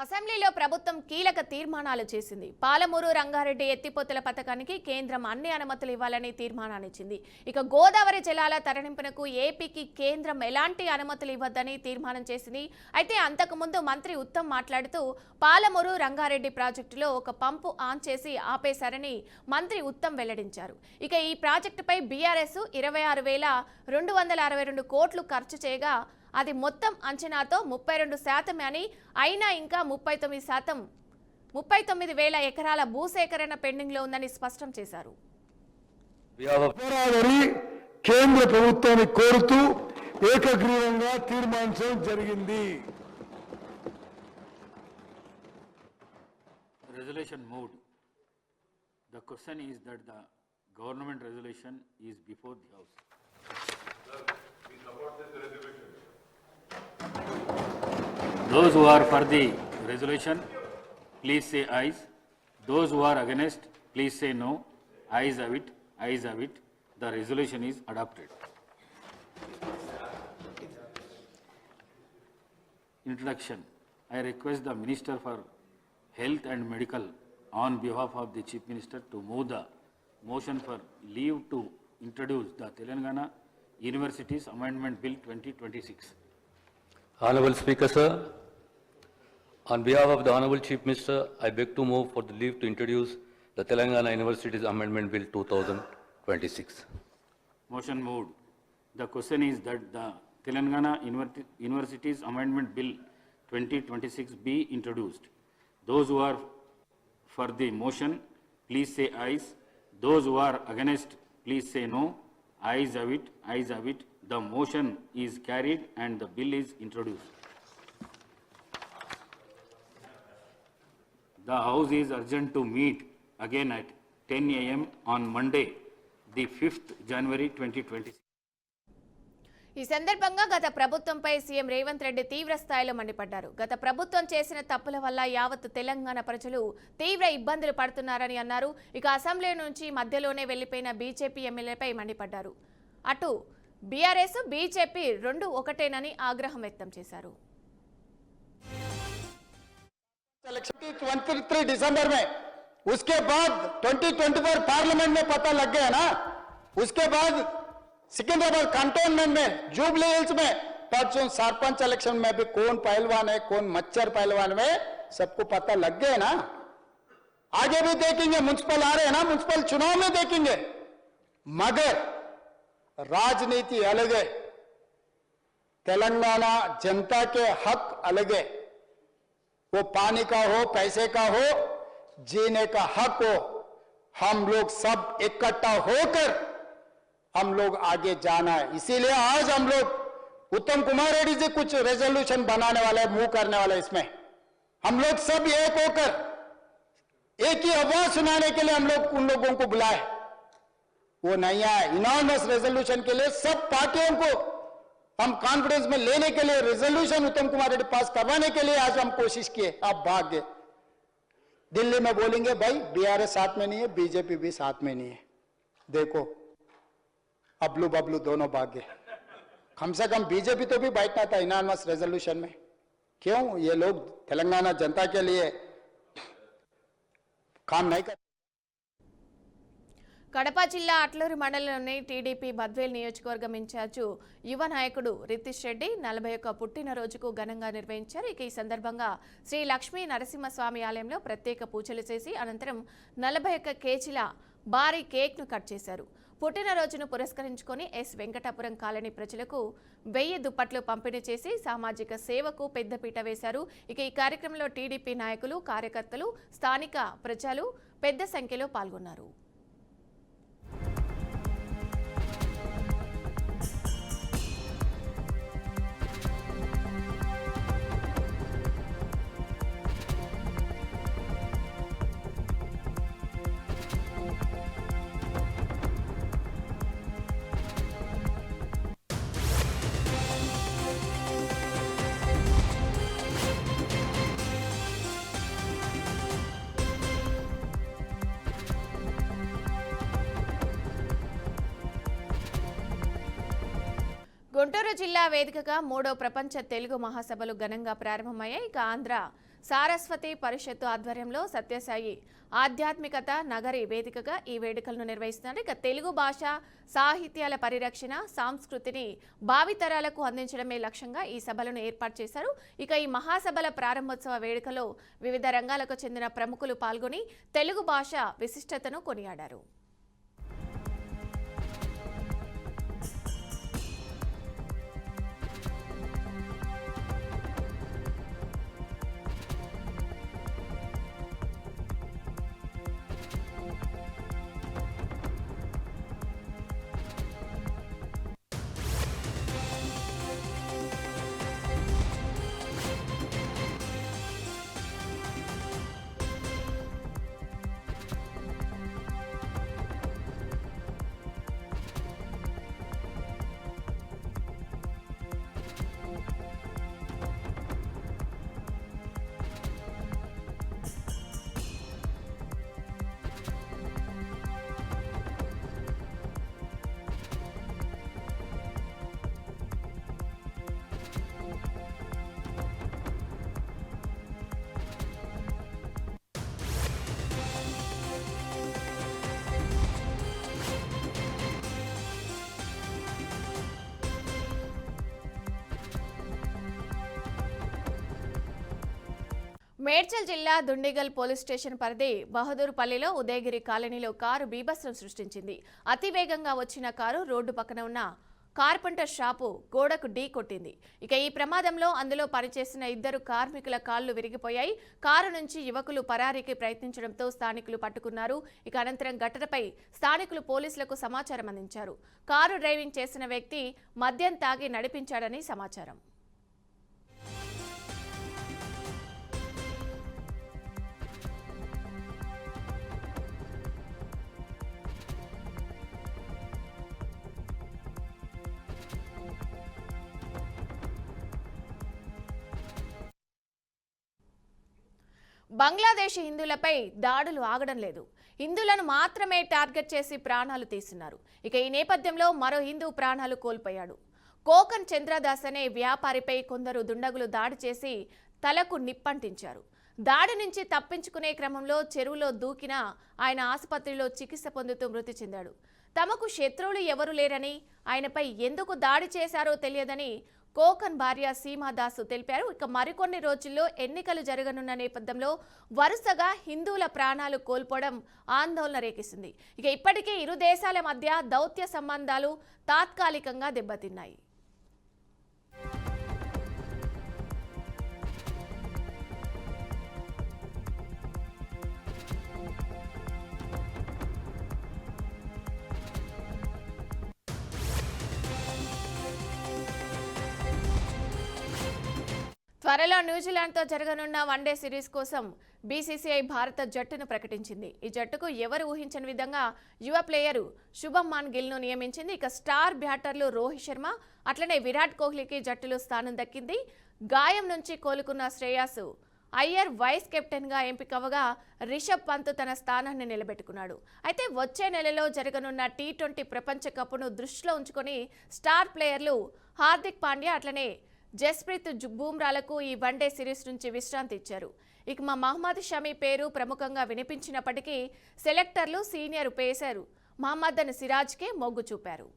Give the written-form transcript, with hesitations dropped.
అసెంబ్లీలో ప్రభుత్వం కీలక తీర్మానాలు చేసింది. పాలమూరు రంగారెడ్డి ఎత్తిపోతల పథకానికి కేంద్రం అన్ని అనుమతులు ఇవ్వాలని తీర్మానాన్నిచ్చింది. ఇక గోదావరి జలాల తరలింపునకు ఏపీకి కేంద్రం ఎలాంటి అనుమతులు ఇవ్వద్దని తీర్మానం చేసింది. అయితే అంతకుముందు మంత్రి ఉత్తమ్ మాట్లాడుతూ పాలమూరు రంగారెడ్డి ప్రాజెక్టులో ఒక పంపు ఆన్ చేసి ఆపేశారని మంత్రి ఉత్తమ్ వెల్లడించారు. ఇక ఈ ప్రాజెక్టుపై బీఆర్ఎస్ 26,262 కోట్లు ఖర్చు చేయగా అది మొత్తం అంచనాతో 32% అని, అయినా ఇంకా 39,000 ఎకరాల భూసేకరణ పెండింగ్ లో ఉందని స్పష్టం చేశారు. కేంద్ర ప్రభుత్వాన్ని కోరుతూ ఏకగ్రీవంగా తీర్మానించడం జరిగింది. Resolution moved. The question is that the government resolution is before the House. We support this resolution. Those who are for the resolution, please say ayes. Those who are against, please say no. Ayes have it. Ayes have it. The resolution is adopted. Introduction. I request the Minister for Health and Medical on behalf of the Chief Minister to move the motion for leave to introduce the Telangana Universities Amendment Bill 2026. Honorable Speaker, sir, on behalf of the Honorable Chief Minister, I beg to move for the leave to introduce the Telangana Universities Amendment Bill 2026. Motion moved. The question is that the Telangana Universities Amendment Bill 2026 be introduced. Those who are for the motion, please say ayes. Those who are against, please say no. Ayes have it. Ayes have it. The motion is carried and the bill is introduced. The House is urgent to meet again at 10 a.m. on Monday, the 5th January 2026. ఈ సందర్భంగా గత ప్రభుత్వంపై CM Revanth Reddy తీవ్ర స్థాయిలో మండిపడ్డారు. గత ప్రభుత్వం చేసిన తప్పుల వల్ల యావత్ తెలంగాణ ప్రజలు తీవ్ర ఇబ్బందులు పడుతున్నారని అన్నారు. ఇక అసెంబ్లీ నుంచి మధ్యలోనే వెళ్లిపోయిన బీజేపీ ఎమ్మెల్యేపై మండిపడ్డారు. అటు బీఆర్ఎస్ బీజేపీ రెండు ఒకటేనని ఆగ్రహం వ్యక్తం చేశారు. 23 दिसंबर में उसके बाद 2024 पार्लियामेंट में पता लग गया ना. उसके बाद सिकंदराबाद कंटोनमेंट में जुबली हिल्स में परसों सरपंच इलेक्शन में भी कौन पहलवान है कौन मच्छर पहलवान में सबको पता लग गया ना. आगे भी देखेंगे, म्युनिसिपल आ रहे हैं ना, म्युनिसिपल चुनाव में देखेंगे. मगर राजनीति अलग है, तेलंगाना जनता के हक अलग है. वो पानी का हो, पैसे का हो, जीने का हक हो. हम लोग सब इकट्ठा होकर हम लोग आगे जाना है. इसीलिए आज हम लोग उत्तम कुमार रेड्डी जी कुछ रेजोल्यूशन बनाने वाले, मूव करने वाले. इसमें हम लोग सब एक होकर एक ही आवाज सुनाने के लिए हम लोग उन लोगों को बुलाए. वो नहीं आए. इनॉर्मस रेजोल्यूशन के लिए सब पार्टियों को हम कॉन्फ्रेंस में लेने के लिए रेजोल्यूशन उत्तम कुमार रेड्डी पास करवाने के लिए आज हम कोशिश किए. आप भाग गए. दिल्ली में बोलेंगे भाई बीआरएस साथ में नहीं है, बीजेपी भी साथ में नहीं है. देखो अबलू बबलू दोनों भाग गए. कम से कम बीजेपी तो भी बैठना था इनॉर्मस रेजोल्यूशन में. क्यों ये लोग तेलंगाना जनता के लिए काम नहीं कर. కడప జిల్లా అట్లూరు మండలంలోని టీడీపీ బద్వేల్ నియోజకవర్గం ఇన్ఛార్జు యువ నాయకుడు రితీష్ రెడ్డి 41 పుట్టినరోజుకు ఘనంగా నిర్వహించారు. ఇక ఈ సందర్భంగా శ్రీ లక్ష్మీ నరసింహస్వామి ఆలయంలో ప్రత్యేక పూజలు చేసి అనంతరం 41 కేజీల భారీ కేక్ను కట్ చేశారు. పుట్టినరోజును పురస్కరించుకొని ఎస్ వెంకటాపురం కాలనీ ప్రజలకు 1000 దుప్పట్లు పంపిణీ చేసి సామాజిక సేవకు పెద్దపీట వేశారు. ఇక ఈ కార్యక్రమంలో టీడీపీ నాయకులు, కార్యకర్తలు, స్థానిక ప్రజలు పెద్ద సంఖ్యలో పాల్గొన్నారు. గుంటూరు జిల్లా వేదికగా 3వ ప్రపంచ తెలుగు మహాసభలు ఘనంగా ప్రారంభమయ్యాయి. ఇక ఆంధ్ర సారస్వతి పరిషత్తు ఆధ్వర్యంలో సత్యసాయి ఆధ్యాత్మికత నగరి వేదికగా ఈ వేడుకలను నిర్వహిస్తున్నారు. ఇక తెలుగు భాష సాహిత్యాల పరిరక్షణ సంస్కృతిని భావితరాలకు అందించడమే లక్ష్యంగా ఈ సభలను ఏర్పాటు చేశారు. ఇక ఈ మహాసభల ప్రారంభోత్సవ వేడుకలో వివిధ రంగాలకు చెందిన ప్రముఖులు పాల్గొని తెలుగు భాష విశిష్టతను కొనియాడారు. మేడ్చల్ జిల్లా దుండిగల్ పోలీస్ స్టేషన్ పరిధి బహదూర్పల్లిలో ఉదయగిరి కాలనీలో కారు బీభత్సం సృష్టించింది. అతివేగంగా వచ్చిన కారు రోడ్డు పక్కన ఉన్న కార్పెంటర్ షాపు గోడకు ఢీ కొట్టింది. ఇక ఈ ప్రమాదంలో అందులో పనిచేసిన 2 కార్మికుల కాళ్లు విరిగిపోయాయి. కారు నుంచి యువకులు పరారీకి ప్రయత్నించడంతో స్థానికులు పట్టుకున్నారు. ఇక అనంతరం ఘటనపై స్థానికులు పోలీసులకు సమాచారం అందించారు. కారు డ్రైవింగ్ చేసిన వ్యక్తి మద్యం తాగి నడిపించాడని సమాచారం. బంగ్లాదేశ్ హిందువులపై దాడులు ఆగడం లేదు. హిందువులను మాత్రమే టార్గెట్ చేసి ప్రాణాలు తీస్తున్నారు. ఇక ఈ నేపథ్యంలో మరో హిందూ ప్రాణాలు కోల్పోయాడు. కోకన్ చంద్రదాస్ అనే వ్యాపారిపై కొందరు దుండగులు దాడి చేసి తలకు నిప్పంటించారు. దాడి నుంచి తప్పించుకునే క్రమంలో చెరువులో దూకిన ఆయన ఆసుపత్రిలో చికిత్స పొందుతూ మృతి చెందాడు. తమకు శత్రువులు ఎవరు లేరని, ఆయనపై ఎందుకు దాడి చేశారో తెలియదని కోకన్ భార్య సీమాదాసు తెలిపారు. ఇక మరికొన్ని రోజుల్లో ఎన్నికలు జరగనున్న నేపథ్యంలో వరుసగా హిందువుల ప్రాణాలు కోల్పోవడం ఆందోళన రేకిస్తుంది. ఇక ఇప్పటికే ఇరు దేశాల మధ్య దౌత్య సంబంధాలు తాత్కాలికంగా దెబ్బతిన్నాయి. త్వరలో న్యూజిలాండ్తో జరగనున్న వన్డే సిరీస్ కోసం బీసీసీఐ భారత జట్టును ప్రకటించింది. ఈ జట్టుకు ఎవరు ఊహించని విధంగా యువ ప్లేయరు శుభమాన్ గిల్ను నియమించింది. ఇక స్టార్ బ్యాటర్లు రోహిత్ శర్మ అట్లనే విరాట్ కోహ్లీకి జట్టులో స్థానం దక్కింది. గాయం నుంచి కోలుకున్న శ్రేయాస్ అయ్యర్ వైస్ కెప్టెన్గా ఎంపికవగా రిషబ్ పంత్ తన స్థానాన్ని నిలబెట్టుకున్నాడు. అయితే వచ్చే నెలలో జరగనున్న టీ20 ప్రపంచ కప్ను దృష్టిలో ఉంచుకొని స్టార్ ప్లేయర్లు హార్దిక్ పాండ్యా అట్లనే జస్ప్రీత్ బూమ్రాలకు ఈ వన్డే సిరీస్ నుంచి విశ్రాంతి ఇచ్చారు. ఇక మహమ్మద్ షమీ పేరు ప్రముఖంగా వినిపించినప్పటికీ సెలెక్టర్లు సీనియర్ పేసర్ మహమ్మద్ సిరాజ్కే మొగ్గు చూపారు.